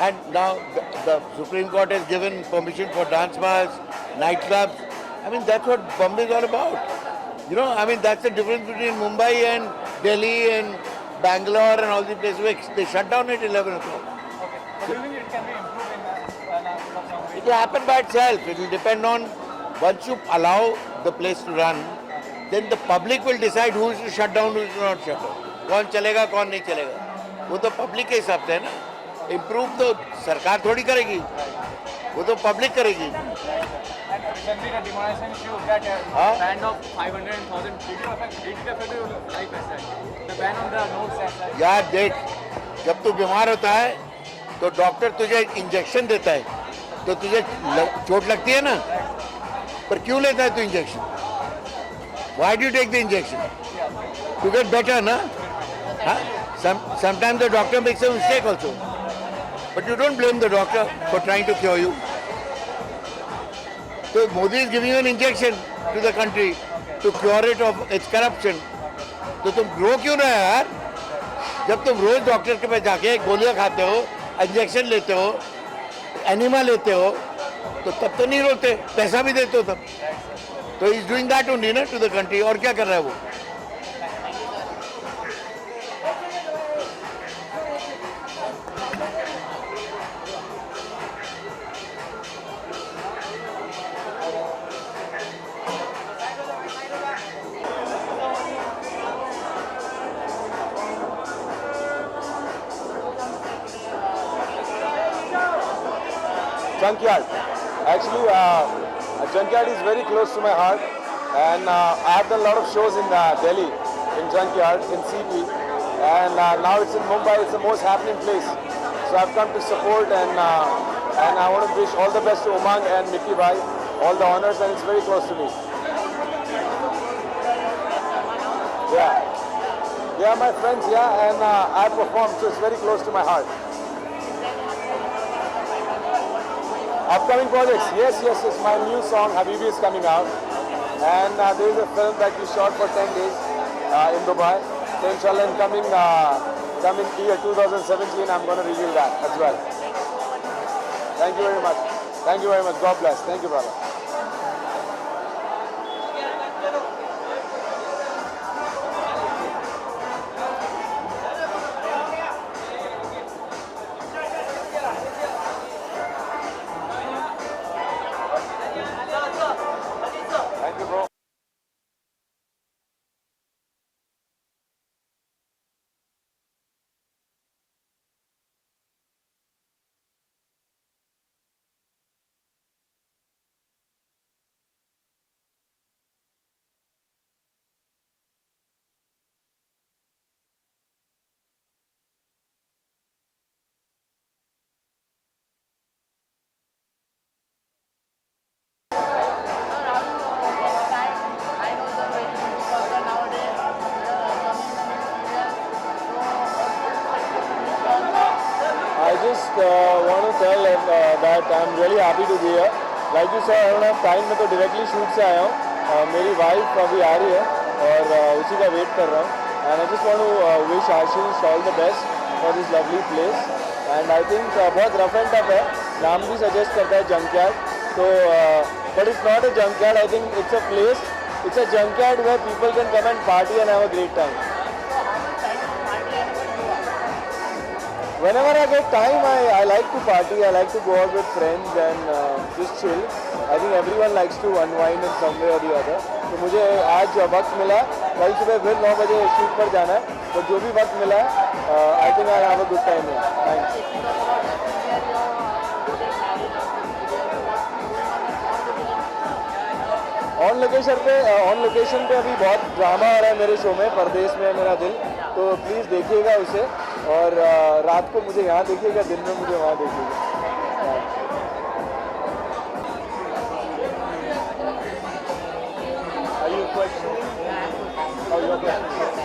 And now the Supreme Court has given permission for dance bars, nightclubs. I mean, that's what Bombay is all about. You know, I mean, that's the difference between Mumbai and Delhi and Bangalore and all these places where they shut down at 11 o'clock. But do you think it can be improved in some way? It will happen by itself. It will depend on, once you allow the place to run, then the public will decide who is to shut down, who is to not shut down. कौन चलेगा कौन नहीं चलेगा वो तो public के हिसाब से है ना. इम्प्रूव तो सरकार थोड़ी करेगी, वो तो पब्लिक करेगी. And recently the demonetization issue that ban of 500,000 did it affect your life as such? The ban on the notes as such? यार देख, जब तू बीमार होता है तो डॉक्टर तुझे इंजेक्शन देता है तो तुझे चोट लगती है ना, पर क्यों लेता है तू injection? Why do you take the injection? To get better, na? Huh? Sometimes the doctor makes a mistake also. But you don't blame the doctor for trying to cure you. So Modi is giving you an injection to the country to cure it of its corruption. तो तुम रो क्यों रहे हो यार? जब तुम रोज doctor के पास जाके गोलियां खाते हो, इंजेक्शन लेते हो, एनिमा लेते हो, तो तब तो नहीं रोते, पैसा भी देते हो तब. तो इज डूइंग दैट ओनली ना टू द कंट्री. और क्या कर रहा है वो? Junkyard. Actually, Junkyard is very close to my heart, and I have done a lot of shows in Delhi, in Junkyard, in CP, and now it's in Mumbai. It's the most happening place. So I've come to support, and I want to wish all the best to Umang and Mickey Bhai, all the honors, and it's very close to me. Yeah, my friends, and I performed, so it's very close to my heart. Upcoming projects, yes, my new song Habibi is coming out, and there is a film that we shot for 10 days in Dubai. So inshallah in coming year 2017 I'm going to reveal that as well. Thank you very much, God bless. Thank you, brother. Thank you, bro. I just want to tell that I'm really happy to be here. Like you saw, I don't have time, मैं तो directly shoot से आया हूँ. मेरी wife अभी आ रही है और उसी का wait कर रहा हूँ. And I just want to wish Ashish all the best for this lovely place. And I think बहुत rough and tough है. नाम भी suggest करता है Junkyard. So, but it's not a junkyard. I think it's a place. It's a junkyard where people can come and party and have a great time. Whenever I get time, I like to party. I like to go out with friends and just chill. I think everyone likes to unwind in some way or the other. तो मुझे आज वक्त मिला, कल सुबह फिर 9 बजे shoot पर जाना है. तो जो भी वक्त मिला है, I think I have a good time here. Thanks. On location पे अभी बहुत ड्रामा आ रहा है मेरे शो में, परदेश में मेरा दिल. तो प्लीज़ देखिएगा उसे. और रात को मुझे यहाँ देखिएगा, दिन में मुझे वहाँ देखिएगा. Are you questioning? Oh, you're questioning.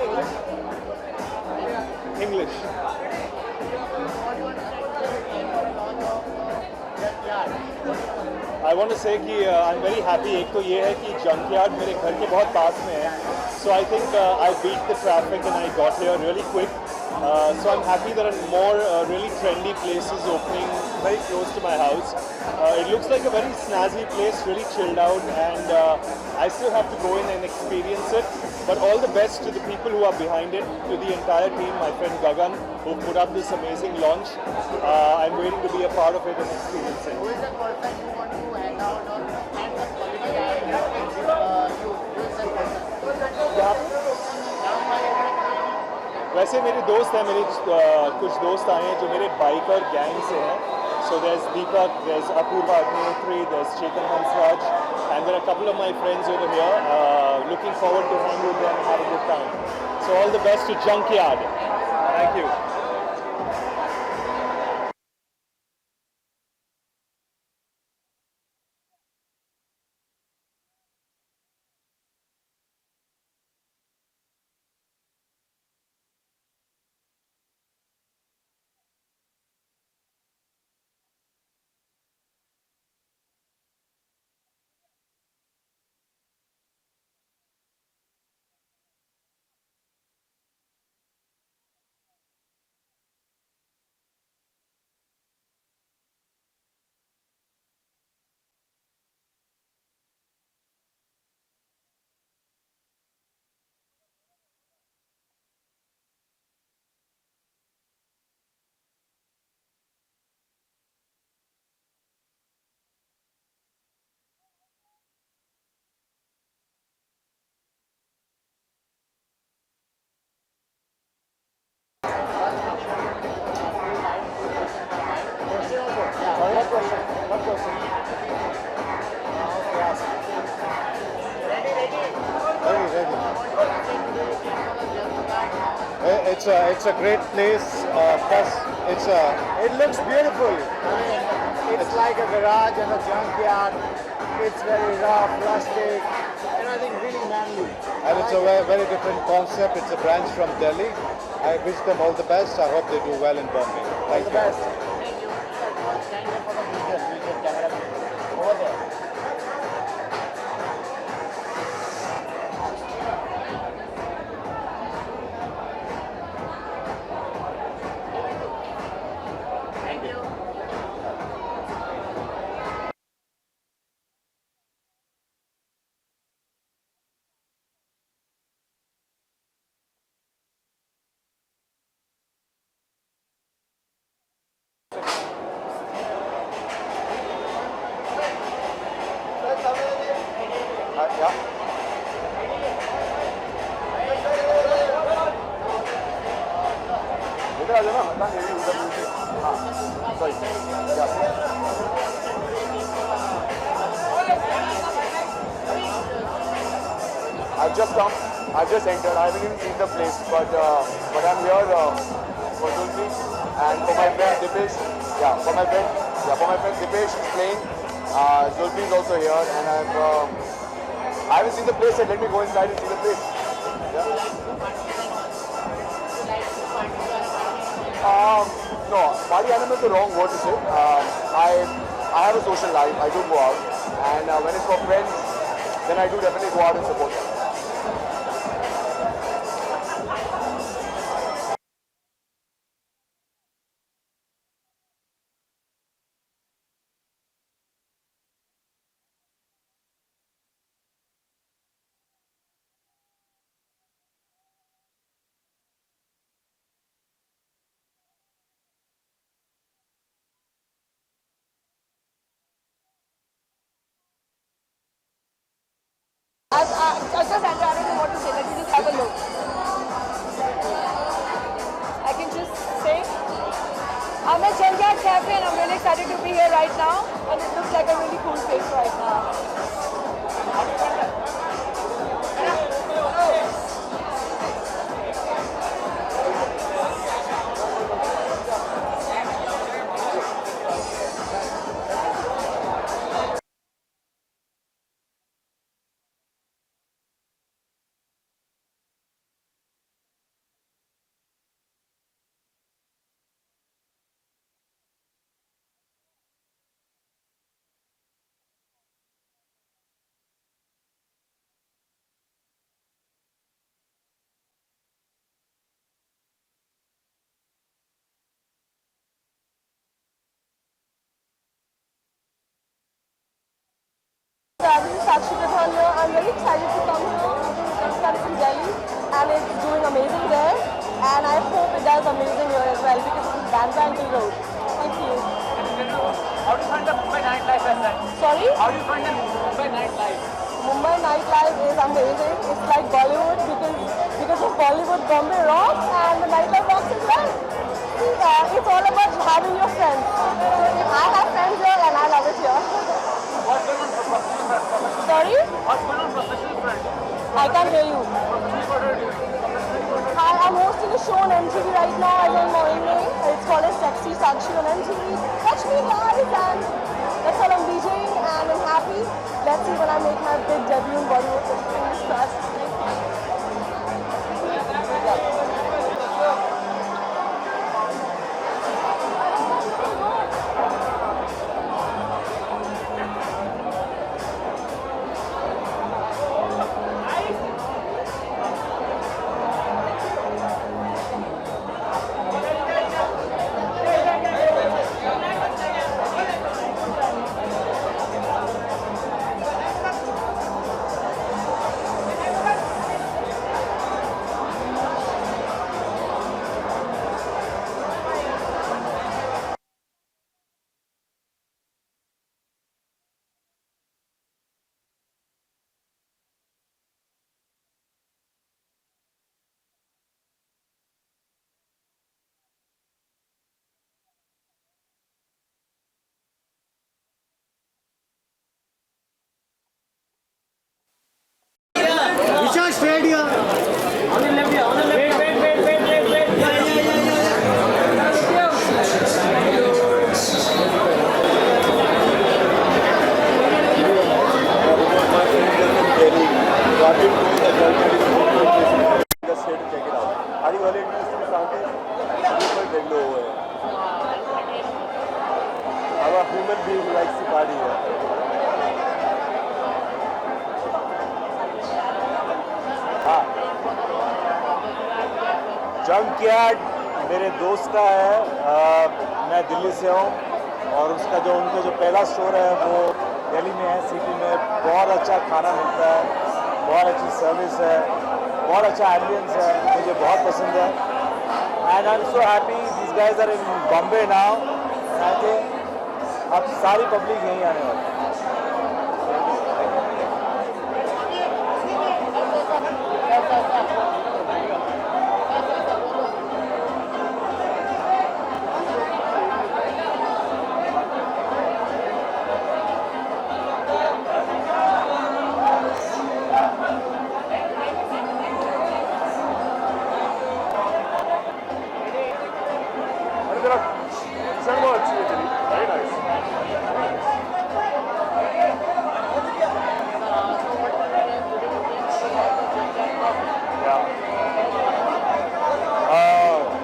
English. English. I want to say कि I'm very happy. एक तो ये है कि junkyard मेरे घर के बहुत पास में है. So I think I beat the traffic and I got here really quick. So I'm happy there are more really trendy places opening very close to my house. It looks like a very snazzy place, really chilled out, and I still have to go in and experience it. But all the best to the people who are behind it, to the entire team, my friend Gagan, who put up this amazing launch. I'm waiting to be a part of it and experience it. Who is the person you want to hang out or spend the quality time with you? Who is that person? वैसे मेरे दोस्त हैं, मेरे कुछ दोस्त आए हैं जो मेरे बाइकर गैंग से हैं. So there's Deepak, there's Apurva Agnihotri, there's Chetan Hansraj, and there are a couple of my friends over here. Looking forward to hang with them and have a good time. So all the best to Junkyard. Thank you. It's a great place. Plus, it looks beautiful. I mean, it's like a garage and a junkyard. It's very rough, rustic, and I think really manly. And it's a very, very different concept. It's a branch from Delhi. I wish them all the best. I hope they do well in Bombay. Thank you. Thank you. Stand here for the visual camera. Over there. Thank you. इधर आ जाना, हटा नहीं उधर नीचे. हाँ, sorry. I've just come. I've just entered. I haven't even seen the place, but I'm here for Zulfi and for my friend Dipesh. For my friend Dipesh is playing. Zulfi is also here, and I haven't seen the place yet. Let me go inside and see the place. No, party animal is the wrong word to say. I have a social life. I do go out, and when it's for friends, then I do definitely go out and support them. I don't know what to say. Let me just have a look. I can just say, I'm at Junkyard Cafe and I'm really excited to be here right now. And it looks like a really cool place right now. and I hope it does amazing here as well because it's Bandra Ankle Road. Thank you. How do you find the Mumbai nightlife as that? Sorry? How do you find the Mumbai nightlife? Mumbai nightlife is amazing. It's like Bollywood because of Bollywood, Bombay rocks and the nightlife rocks as well. It's all about having your friends. I have friends here and I love it here. What's going on professional front? Sorry? What's going on professional front? I can't hear you. Professionally, what are you doing? I'm hosting a show on MTV right now as I'm morning. It's called as Sexy Sakshi on MTV. Watch me guys and that's all I'm DJing and I'm happy. Let's see when I make my big debut in Bollywood. Fingers crossed. Junkyard मेरे दोस्त का है, मैं दिल्ली से हूँ और उसका जो उनका जो पहला स्टोर है वो दिल्ली में है, सिटी में। बहुत अच्छा खाना मिलता है, बहुत अच्छी सर्विस है, बहुत अच्छा एम्बियंस है, मुझे बहुत पसंद है। And I am so happy this guys are in Bombay now. I think अब सारी पब्लिक यहीं आने वाली है।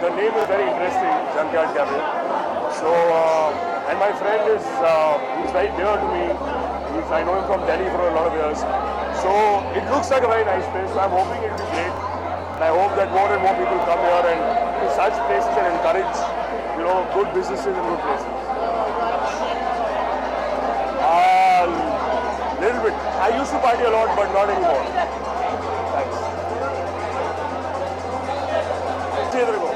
The name is very interesting, Junkyard Cafe. So, and my friend is, he's very dear to me. I know him from Delhi for a lot of years. So, it looks like a very nice place. So, I'm hoping it will be great. And I hope that more and more people come here and to such places and encourage, good businesses and good places. Little bit. I used to party a lot, but not anymore. Thanks. See you there.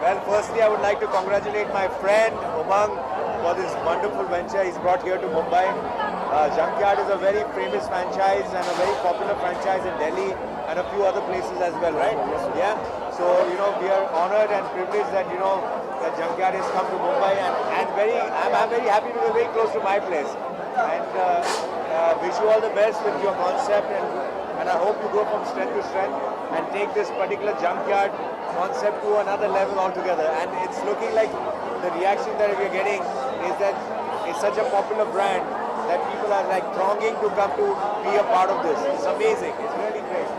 Well, firstly, I would like to congratulate my friend Umang for this wonderful venture he's brought here to Mumbai. Junkyard is a very famous franchise and a very popular franchise in Delhi and a few other places as well, right? Yeah. So, you know, we are honored and privileged that, you know, that Junkyard has come to Mumbai and I'm very happy because it's very close to my place. And wish you all the best with your concept and I hope you go from strength to strength and take this particular Junkyard concept to another level altogether. And it's looking like the reaction that we're getting is that it's such a popular brand that people are like thronging to come to be a part of this. It's amazing. It's really great.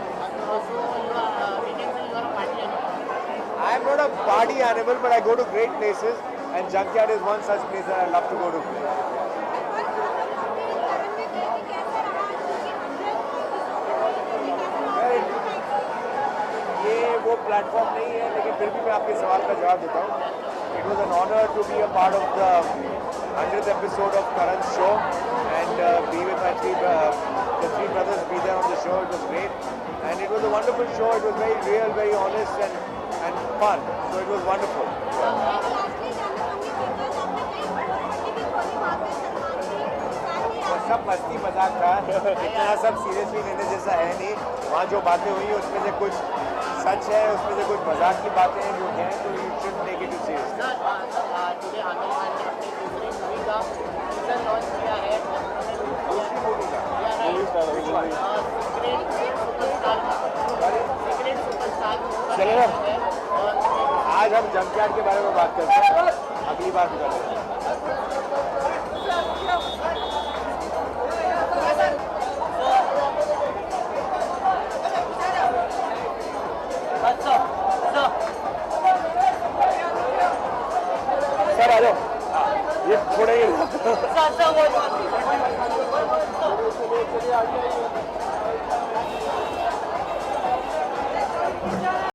I'm not a party animal, but I go to great places, and Junkyard is one such place that I love to go to. ये वो platform नहीं है, लेकिन फिर भी मैं आपके सवाल का जवाब देता हूँ. It was an honor to be a part of the 100th episode of Karan's show and be with my the three brothers, be there on the show. It was great and it was a wonderful show. It was very real, very honest and fun. So it was wonderful. सब मस्ती मजाक था, इतना सब seriously लेने जैसा है नहीं. वहाँ जो बातें हुई उसमें से कुछ सच है, उसमें से कुछ मजाक की बातें हैं जो हैं, तो you should take it serious. Today Aamir Khan ने अपनी दूसरी मूवी का टीजर लॉन्च किया है. दूसरी मूवी का सीक्रेट सुपरस्टार चलेगा. आज हम जंकयार्ड के बारे में बात करते हैं, अगली बार भी करते हैं. सर आ जाओ, ये थोड़ा ही